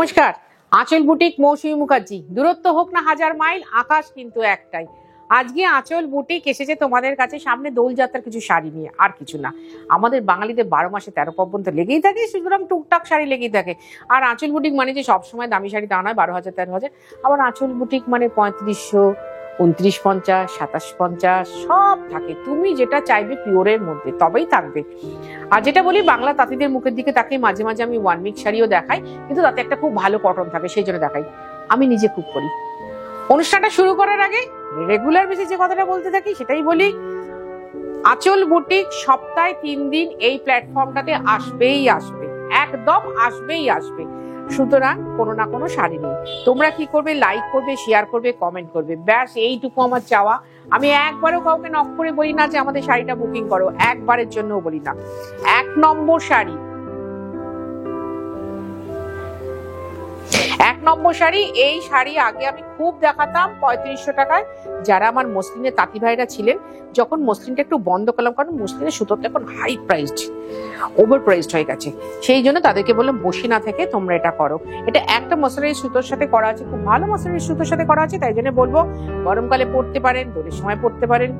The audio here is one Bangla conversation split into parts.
নমস্কার, আঁচল বুটিক মৌসুমী মুখার্জি। দূরত্ব হোক না হাজার মাইল, আকাশ কিন্তু একটাই। আজকে আঁচল বুটিক এসেছে তোমাদের কাছে সামনে দোলযাত্রার কিছু শাড়ি নিয়ে, আর কিছু না। আমাদের বাঙালিদের 12 মাসে 13 পার্বণ তো লেগেই থাকে, সুতরাং টুকটাক শাড়ি লেগেই থাকে। আর আঁচল বুটিক মানে যে সবসময় দামি শাড়ি তা নয়, 12,000 13,000। আবার আঁচল বুটিক মানে 3500, 2950, 2750 সব থাকে। তুমি যেটা চাইবে পিওরের মধ্যে তবেই থাকবে। আর যেটা বলি, বাংলা তাঁতিদের মুখের দিকে তাকে মাঝে মাঝে আমি 1 মিক শাড়িও দেখাই, কিন্তু তাতে একটা খুব ভালো কটন থাকে, সেই জন্য দেখাই। আমি নিজে খুব করি। অনুষ্ঠানটা শুরু করার আগে রেগুলার বেসিসে যে কথাটা বলতে থাকি সেটাই বলি, আঁচল বুটিক সপ্তাহে 3 দিন এই প্ল্যাটফর্মটাতে আসবেই আসবে, একদম আসবেই আসবে। সুতরাং কোনো না কোনো শাড়ি নেই। তোমরা কি করবে? লাইক করবে, শেয়ার করবে, কমেন্ট করবে, ব্যাস এইটুকু আমার চাওয়া। আমি একবারও কাউকে নক করে বলি না যে আমাদের শাড়িটা বুকিং করো, একবারের জন্যও বলি না। 1 নম্বর শাড়ি, 1 নম্বর শাড়ি। এই শাড়ি আগে আমি খুব দেখাতাম 3500 টাকায়। যারা আমার মসলিনের তাঁতি ভাইরা ছিলেন, যখন মসলিনটা একটু বন্ধ করলাম, কারণ মসলিনের সুতোটা এখন হাই প্রাইসড, ওভার প্রাইসড হয়ে গেছে, সেই জন্য তাদেরকে বললাম বসে না থেকে তোমরা এটা করো। এটা একটা মশলারি সুতোর সাথে করা আছে, খুব ভালো মশলারি সুতোর সাথে করা আছে, তাই জন্য বলবো গরমকালে পরতে পারেন, দোলের সময় পরতে পারেন,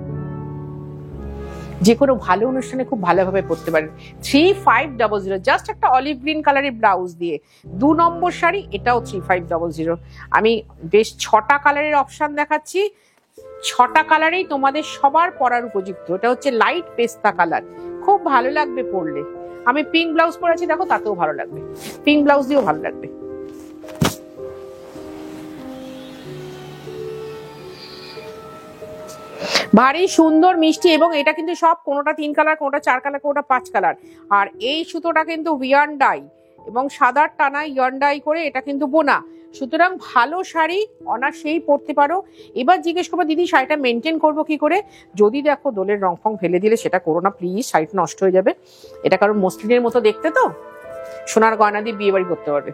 যে কোনো ভালো অনুষ্ঠানে খুব ভালোভাবে পরতে পারেন। 3500, জাস্ট একটা অলিভ গ্রিন কালারের ব্লাউজ দিয়ে। 2 নম্বর শাড়ি, এটাও 3500। আমি বেশ 6টা কালারের অপশন দেখাচ্ছি, 6টা কালারেই তোমাদের সবার পরার উপযুক্ত। এটা হচ্ছে লাইট পেস্তা কালার, খুব ভালো লাগবে পরলে। আমি পিঙ্ক ব্লাউজ পরেছি, দেখো, তাতেও ভালো লাগবে, পিঙ্ক ব্লাউজ দিয়েও ভালো লাগবে। ভারী সুন্দর মিষ্টি, এবং এটা কিন্তু সব কোনোটা 3 কালার, কোনোটা 4 কালার, কোনোটা 5 কালার। আর এই সুতোটা কিন্তু ইয়ার্ন ডাই এবং সাদার টানা ইয়ার্ন ডাই করে এটা কিন্তু বোনা। সুতরাং ভালো শাড়ি অনায়াসেই পরতে পারো। এবার জিজ্ঞেস করবো, দিদি শাড়িটা মেনটেন করবো কি করে? যদি দেখো দোলের রং ফং ফেলে দিলে সেটা করো না প্লিজ, শাড়িটা নষ্ট হয়ে যাবে। এটা কারণ মসলিনের মতো দেখতে, তো সোনার গয়না দিয়ে বিয়ে বাড়ি করতে পারবে।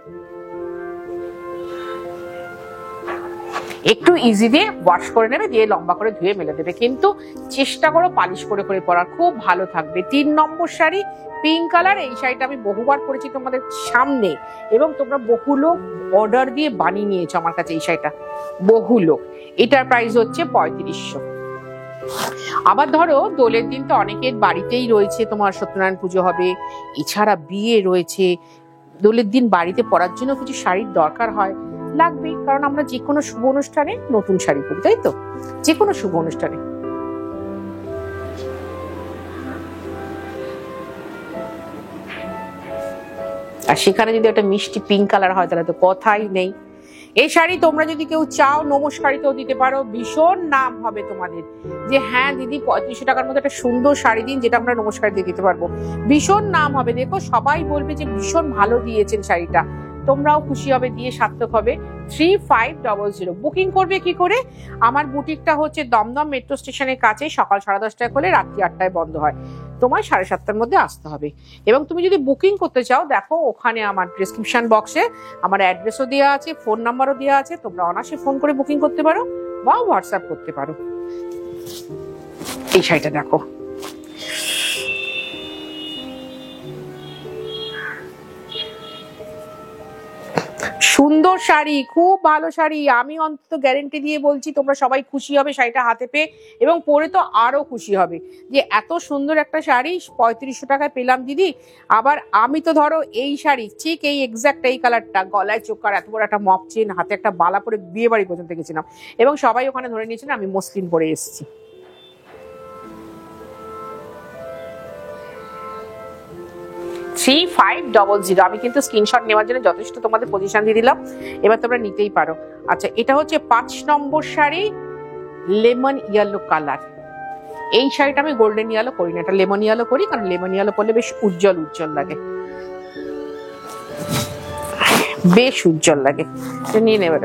একটু ইজি দিয়ে ওয়াশ করে নেবে, দিয়ে লম্বা করে ধুয়ে মেলে দেবে, কিন্তু চেষ্টা করো পালিশ করে করে পরার, খুব ভালো থাকবে। 3 নম্বর শাড়ি, পিঙ্ক কালার। এই শাড়িটা আমি বহুবার পরেছি তোমাদের সামনে, এবং তোমরা বহু লোক অর্ডার দিয়ে বানিয়ে নিয়েছো আমার কাছে এই শাড়িটা, বহু লোক। এটার প্রাইস হচ্ছে 3500। আবার ধরো দোলের দিন তো অনেকের বাড়িতেই রয়েছে, তোমার সত্যনারায়ণ পুজো হবে, এছাড়া বিয়ে রয়েছে, দোলের দিন বাড়িতে পরার জন্য কিছু শাড়ির দরকার হয়, লাগবেই, কারণ আমরা যে কোনো শুভ অনুষ্ঠানে নতুন শাড়ি পরি, তাই তো? যে কোনো শুভ অনুষ্ঠানে। আর সেখানে যদি একটা মিষ্টি পিঙ্ক কালার হয় তাহলে তো কথাই নেই। এই শাড়ি তোমরা যদি কেউ চাও নমস্কারিতেও দিতে পারো, ভীষণ নাম হবে তোমাদের যে হ্যাঁ দিদি 3500 টাকার মধ্যে একটা সুন্দর শাড়ি দিন যেটা আমরা নমস্কার দিয়ে দিতে পারবো, ভীষণ নাম হবে। দেখো সবাই বলবে যে ভীষণ ভালো দিয়েছেন শাড়িটা, তোমরাও খুশি হবে, দিয়ে সার্থক হবে। 3500। বুকিং করবে কি করে? আমার বুটিকটা হচ্ছে দমদম মেট্রো স্টেশনের কাছে, সকাল 10:30টায় খোলে, রাত্রি 8টায় বন্ধ হয়। তোমায় 7:30টার মধ্যে আসতে হবে। এবং তুমি যদি বুকিং করতে চাও, দেখো ওখানে আমার ডেসক্রিপশন বক্সে আমার অ্যাড্রেসও দেওয়া আছে, ফোন নাম্বারও দেওয়া আছে, তোমরা অনায়াসে ফোন করে বুকিং করতে পারো বা হোয়াটসঅ্যাপ করতে পারো। এই শাড়িটা দেখো, সুন্দর শাড়ি, খুব ভালো শাড়ি। আমি অন্তত গ্যারেন্টি দিয়ে বলছি তোমরা সবাই খুশি হবে শাড়িটা হাতে পেয়ে, এবং পরে তো আরো খুশি হবে যে এত সুন্দর একটা শাড়ি 3500 টাকায় পেলাম দিদি। আবার আমি তো ধরো এই শাড়ি ঠিক এই এক্সাক্ট এই কালারটা, গলায় চোকার এত বড় একটা মপ চেন, হাতে একটা বালা পরে বিয়ে বাড়ি পর্যন্ত গেছিলাম, এবং সবাই ওখানে ধরে নিয়েছিলেন আমি মসলিন পরে এসেছি। আমি কিন্তু স্ক্রিনশট নেওয়ার জন্য যথেষ্ট তোমাদের পজিশন দিয়ে দিলাম, এবার তোমরা নিতেই পারো। আচ্ছা, এটা হচ্ছে 5 নম্বর শাড়ি, লেমন ইয়েলো কালার। এই শাড়িটা আমি গোল্ডেন ইয়েলো করি না, এটা লেমন ইয়েলো করি, কারণ লেমন ইয়েলো পরলে বেশ উজ্জ্বল উজ্জ্বল লাগে, বেশ উজ্জ্বল লাগে। নিয়ে নেবে,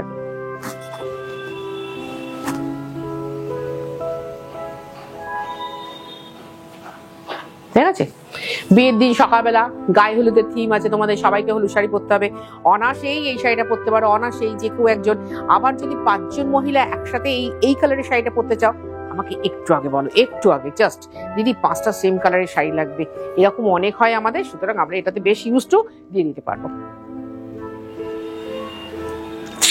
ঠিক আছে? বিয়ের দিন সকালবেলা গায়ে হলুদের থিম আছে, তোমাদের সবাইকে হলুদ শাড়ি পরতে হবে, অনায়াসেই এই শাড়িটা পরতে পারো, অনায়াসেই যে কেউ একজন। আবার যদি 5 জন মহিলা একসাথে এই কালারের শাড়িটা পরতে চাও, আমাকে একটু আগে বলো, একটু আগে জাস্ট দিদি 5টা সেম কালারের শাড়ি লাগবে, এরকম অনেক হয় আমাদের, সুতরাং আমরা এটাতে বেশ ইউজ টু দিয়ে দিতে পারবো।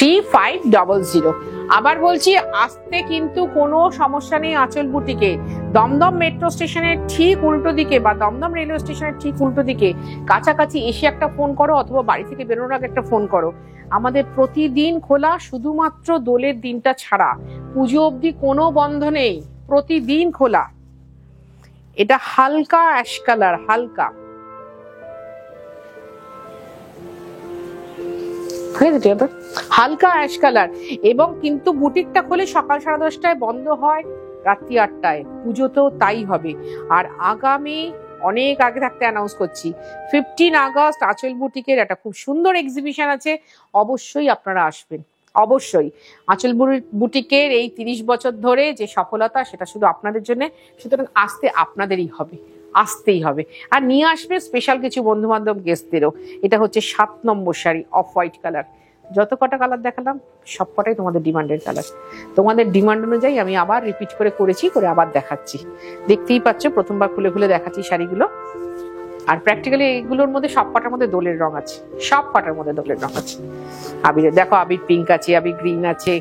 3500। আবার বলছি, আসতে কিন্তু কোনো সমস্যা নেই আঁচল বুটিকে। দমদম মেট্রো স্টেশনের ঠিক উল্টো দিকে বা দমদম রেলওয়ে স্টেশনের ঠিক উল্টো দিকে কাছাকাছি এসে একটা ফোন করো, অথবা বাড়ি থেকে বেরোনোর আগে একটা ফোন করো। আমাদের প্রতিদিন খোলা, শুধুমাত্র দোলের দিনটা ছাড়া পুজো অবধি কোনো বন্ধ নেই, প্রতিদিন খোলা। এটা হালকা অ্যাশ কালার, হালকা হালকা অ্যাশ কালার। এবং কিন্তু বুটিকটা খোলে সকাল 10:30টায়, বন্ধ হয় রাত্রি 8টায়। পুজোতেও তাই হবে। আর আগামী অনেক আগে থাকতে অ্যানাউন্স করছি, 15 আগস্ট আঁচল বুটিকের একটা খুব সুন্দর এক্সিবিশন আছে, অবশ্যই আপনারা আসবেন, অবশ্যই। আঁচল বুটিকের এই 30 বছর ধরে যে সফলতা, সেটা শুধু আপনাদের জন্য, সুতরাং আসতে আপনাদেরই হবে, আসতেই হবে। আর নিয়ে আসবে স্পেশাল কিছু বন্ধু বান্ধব গেস্টদেরও। এটা হচ্ছে 7 নম্বর শাড়ি, অফ হোয়াইট কালার। যত কটা কালার দেখালাম সব কটাই তোমাদের ডিমান্ডের কালার। তোমাদের ডিমান্ড অনুযায়ী আমি আবার রিপিট করে আবার দেখাচ্ছি। দেখতেই পাচ্ছ, প্রথমবার খুলে খুলে দেখাচ্ছি শাড়িগুলো। আর প্র্যাকটিক্যালি এইগুলোর মধ্যে সব কটার মধ্যে দোলের রং আছে, সব কটার মধ্যে দোলের রং আছে। আবির দেখো, আবির পিঙ্ক আছে, আবির গ্রিন আছে,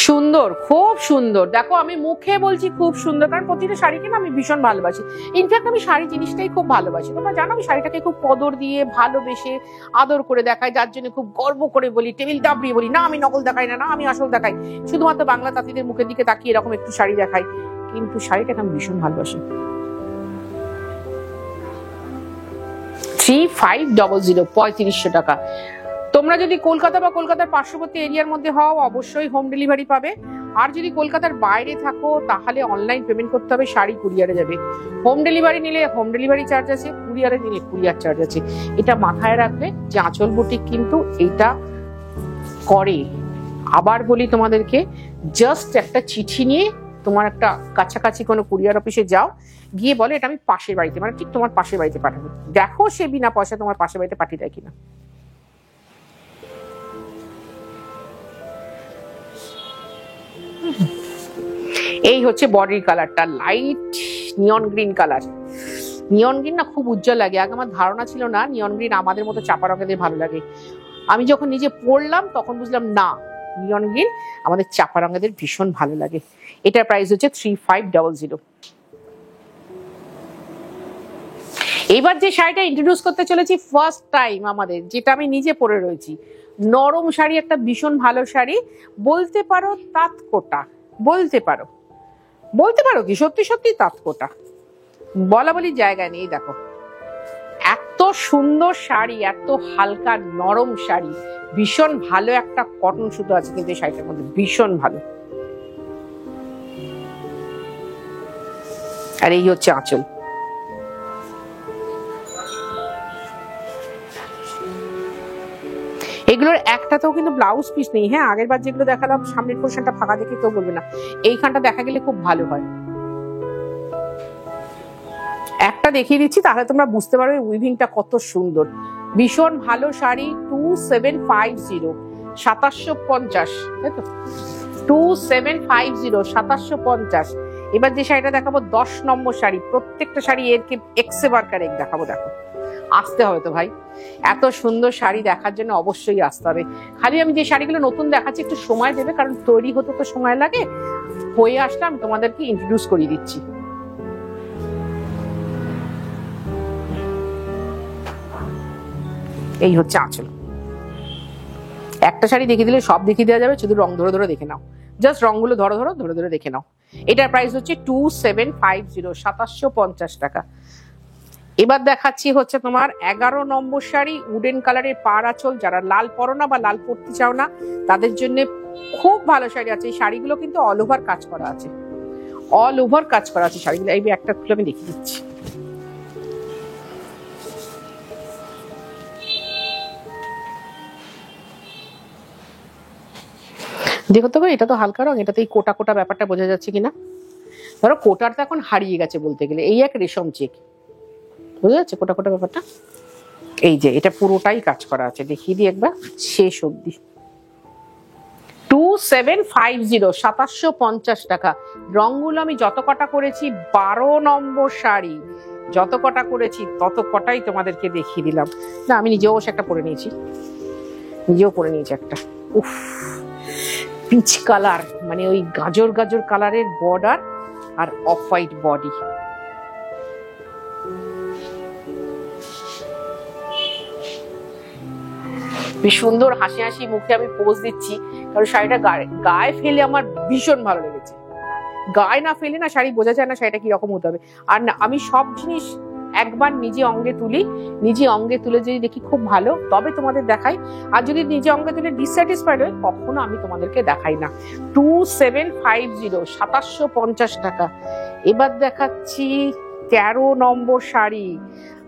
সুন্দর, খুব সুন্দর। দেখো, আমি মুখে বলছি খুব সুন্দর, কারণ প্রতিটা শাড়িকে না আমি ভীষণ ভালোবাসি। ইনফ্যাক্ট আমি শাড়ি জিনিসটাই খুব ভালোবাসি। তোমরা জানো আমি শাড়িটাকে খুব কদর দিয়ে, ভালোবেসে, আদর করে দেখাই, যার জন্য খুব গর্ব করে বলি, টেবিল দাবড়িয়ে বলি, না আমি নকল দেখাই না, না আমি আসল দেখাই, শুধুমাত্র বাংলা তাঁতিদের মুখের দিকে তাকিয়ে এরকম একটু শাড়ি দেখাই। কিন্তু শাড়িটাকে আমি ভীষণ ভালোবাসি। 3500, 3500 টাকা। তোমরা যদি কলকাতা বা কলকাতার পার্শ্ববর্তী এরিয়ার মধ্যে হও, অবশ্যই হোম ডেলিভারি পাবে। আর যদি কলকাতার বাইরে থাকো, তাহলে অনলাইন পেমেন্ট করতে হবে, শাড়ি কুরিয়ারে যাবে। হোম ডেলিভারি নিলে হোম ডেলিভারি চার্জ আছে, কুরিয়ারে নিলে কুরিয়ার চার্জ আছে। এটা মাথায় রাখবে যে আঁচল বুটিক কিন্তু এটা করে। আবার বলি তোমাদেরকে, জাস্ট একটা চিঠি নিয়ে তোমার একটা কাছাকাছি কোনো কুরিয়ার অফিসে যাও, গিয়ে বলে এটা আমি পাশের বাড়িতে, মানে ঠিক তোমার পাশের বাড়িতে পাঠাবো। দেখো সে বিনা পয়সা তোমার পাশের বাড়িতে পাঠিয়ে দেয় কিনা। এই হচ্ছে বডির কালারটা, লাইট নিয়ন গ্রিন কালার। নিয়ন গ্রিন না খুব উজ্জ্বল লাগে। আগে আমার ধারণা ছিল না নিয়ন গ্রিন আমাদের মতো চাপা রঙেদের ভালো লাগে। আমি যখন নিজে পড়লাম তখন বুঝলাম না, নিয়ন গ্রিন আমাদের চাপা রঙেদের ভীষণ ভালো লাগে। এটার প্রাইস হচ্ছে 3500। এবার যে শাড়িটা ইন্ট্রোডিউস করতে চলেছি ফার্স্ট টাইম আমাদের, যেটা আমি নিজে পরে রয়েছি, নরম শাড়ি, একটা ভীষণ ভালো শাড়ি, বলতে পারো তাঁতকোটা, বলতে পারো কি সত্যি সত্যি তাঁতকোটা, বলা বলি জায়গা নেই। দেখো এত সুন্দর শাড়ি, এত হালকা নরম শাড়ি, ভীষণ ভালো একটা কটন সুতো আছে কিন্তু এই শাড়িটার মধ্যে, ভীষণ ভালো। আর এই হচ্ছে আঁচল। এগুলোর একটাতেও কিন্তু ব্লাউজ পিস নেই। হ্যাঁ, আগের বার যেগুলো দেখালাম সামনের পোর্শনটা ফাঁকা দেখে কেউ বলবে না, এইখানটা দেখা গেলে খুব ভালো হয়। একটা দেখিয়ে দিচ্ছি তাহলে তোমরা বুঝতে পারবে উইভিংটা কত সুন্দর। ভীষণ ভালো শাড়ি, 2750, 2750, তাই তো, 2750, 2750। এবার যে শাড়িটা দেখাবো 10 নম্বর শাড়ি, প্রত্যেকটা শাড়ি এর এক্সে বার্কার এক দেখাবো। দেখো আসতে হবে তো ভাই, এত সুন্দর শাড়ি দেখার জন্য অবশ্যই আসতে হবে। খালি আমি যে শাড়িগুলো নতুন দেখাচ্ছি একটু সময় দেবে, কারণ তৈরি হতে তো সময় লাগে। হয়ে আসলাম তোমাদেরকে ইন্ট্রোডিউস করিয়ে দিচ্ছি। এই হচ্ছে আঁচল। একটা শাড়ি দেখিয়ে দিলে সব দেখিয়ে দেওয়া যাবে, শুধু রং ধরে ধরে দেখে নাও, জাস্ট রংগুলো ধরে ধরে দেখে নাও। এটার প্রাইস হচ্ছে 2750, 2750 টাকা। এবার দেখাচ্ছি হচ্ছে তোমার 11 নম্বর শাড়ি, উডেন কালারের পাড় আঁচল। যারা লাল পরো না বা লাল পরতে চাও না, তাদের জন্য খুব ভালো শাড়ি আছে। এই শাড়িগুলো কিন্তু অল ওভার কাজ করা আছে, অল ওভার কাজ করা আছে শাড়িগুলো। এই একটা খুলে আমি দেখিয়ে দিচ্ছি। দেখো তো, এটা তো হালকা রং, এটাতে এই কোটা কোটা ব্যাপারটা বোঝা যাচ্ছে কিনা। ধরো কোটার তো এখন হারিয়ে গেছে বলতে গেলে, এই এক রেশম চেক, বোঝা যাচ্ছে কোটা কোটা ব্যাপারটা। এই যে এটা পুরোটাই কাজ করা আছে, দেখিয়ে দিই একবার শেষ অবধি। 2750, 2750 টাকা। রংগুলো আমি যত কটা করেছি, 12 নম্বর শাড়ি, যত কটা করেছি তত কটাই তোমাদেরকে দেখিয়ে দিলাম। না, আমি নিজেও অবশ্য একটা পরে নিয়েছি, একটা। উফ, পিচ কালার, মানে ওই গাজর গাজর কালারের বর্ডার আর অফ হোয়াইট বডি। বেশ সুন্দর হাসি হাসি মুখে আমি পোজ দিচ্ছি, কারণ শাড়িটা গায়ে ফেলে আমার ভীষণ ভালো লেগেছে। গায়ে না ফেলে না শাড়ি বোঝা যায় না শাড়িটা কিরকম হতে হবে। আর না, আমি সব জিনিস একবার নিজে অঙ্গে তুলি, নিজে অঙ্গে তুলে যদি দেখি খুব ভালো তবে তোমাদের দেখাই, আর যদি নিজে অঙ্গে তুলে ডিসস্যাটিসফাইড হয় কখনো আমি তোমাদেরকে দেখাই না। 2750, 2750 টাকা। এবার দেখাচ্ছি 13 নম্বর শাড়ি।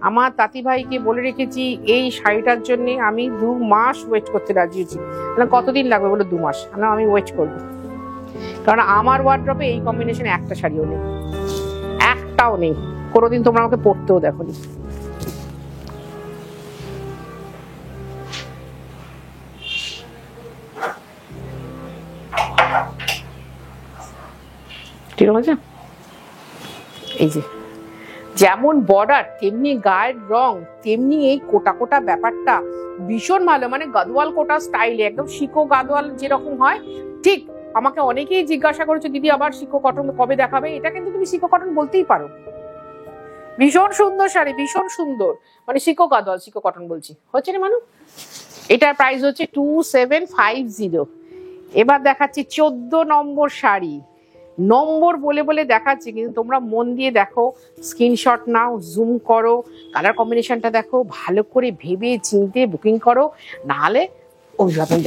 আমার তাঁতি ভাইকে বলে রেখেছি এই শাড়িটার জন্য আমি 2 মাস ওয়েট করতে রাজি হয়েছি। কতদিন লাগবে বলো? 2 মাস। আমি ওয়েট করবো, কারণ আমার ওয়ার্ড্রপে এই কম্বিনেশনে একটা শাড়িও নেই, একটাও নেই। কোনোদিন তোমরা আমাকে পরতেও দেখোনি। ঠিক আছে, এই যে যেমন বর্ডার তেমনি গায়ের রং তেমনি এই কোটা কোটা ব্যাপারটা ভীষণ ভালো, মানে গাদোয়াল কোটা স্টাইলে, একদম শিকো গাদোয়াল যেরকম হয় ঠিক। আমাকে অনেকেই জিজ্ঞাসা করেছে দিদি আবার শিকো কটন কবে দেখাবে, এটা কিন্তু তুমি শিকো কটন বলতেই পারো। ভীষণ সুন্দর শাড়ি, ভীষণ সুন্দর, মানে শিকো গাদোয়াল, শিকো কটন বলছি, হচ্ছে না মানু? এটার প্রাইস হচ্ছে 2750। এবার দেখাচ্ছি 14 নম্বর শাড়ি। নম্বর বলে বলে দেখাচ্ছি, কিন্তু তোমরা মন দিয়ে দেখো, স্ক্রিনশট নাও, জুম করো, কালার কম্বিনেশনটা দেখো, ভালো করে ভেবে চিনতে বুকিং করো, নাহলে অভিবাদন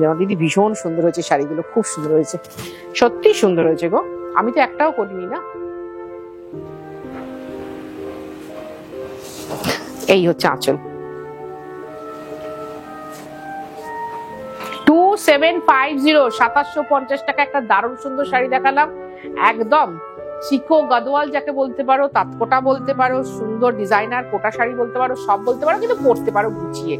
জানাও, দিদি ভীষণ সুন্দর হয়েছে শাড়িগুলো, খুব সুন্দর হয়েছে, সত্যি সুন্দর হয়েছে গো। আমি তো একটাও করিনি না। এই হচ্ছে আঁচল। 2750, 2750 টাকা একটা দারুণ সুন্দর শাড়ি দেখালাম। একদম শিখো গাদোয়াল যাকে বলতে পারো, তাঁতকোটা বলতে পারো, সুন্দর ডিজাইনার কোটা শাড়ি বলতে পারো, সব বলতে পারো, কিন্তু পরতে পারো গুছিয়ে।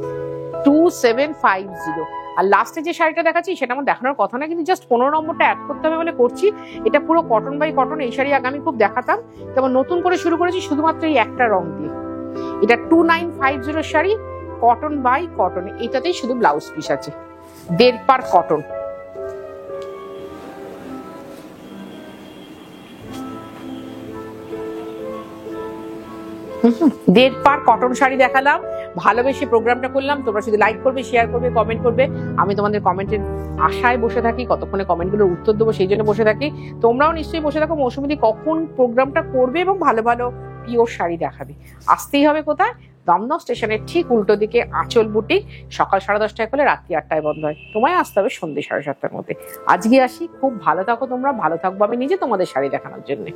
2750। আর লাস্টে যে শাড়িটা দেখাচ্ছি সেটা আমার দেখানোর কথা না, কিন্তু জাস্ট 15 নম্বরটা অ্যাড করতে হবে বলে করছি। এটা পুরো কটন বাই কটন। এই শাড়ি আগে আমি খুব দেখাতাম, তেমন নতুন করে শুরু করেছি শুধুমাত্র এই একটা রং দিয়ে। এটা 2950 শাড়ি, কটন বাই কটন। এটাতেই শুধু ব্লাউজ পিস আছে, 1.5 পার কটন। দেড় পার কটন শাড়ি দেখালাম, ভালোবেসে প্রোগ্রামটা করলাম। তোমরা শুধু লাইক করবে, শেয়ার করবে, কমেন্ট করবে। আমি তোমাদের কমেন্টের আশায় বসে থাকি, কতক্ষণে কমেন্টগুলোর উত্তর দেবো সেই জন্য বসে থাকি। তোমরাও নিশ্চয়ই বসে থাকো মৌসুমীদি কখন প্রোগ্রামটা করবে এবং ভালো ভালো পিওর শাড়ি দেখাবে। আসতেই হবে কোথায়? দমদম স্টেশনের ঠিক উল্টো দিকে আঁচল বুটিক। সকাল 10:30টায় খোলে, রাত্রি 8টায় বন্ধ হয়। তোমায় আসতে হবে সন্ধ্যে 7:30টার মধ্যে। আজকে আসি, খুব ভালো থাকো তোমরা, ভালো থাকবো আমি নিজে তোমাদের শাড়ি দেখানোর জন্য।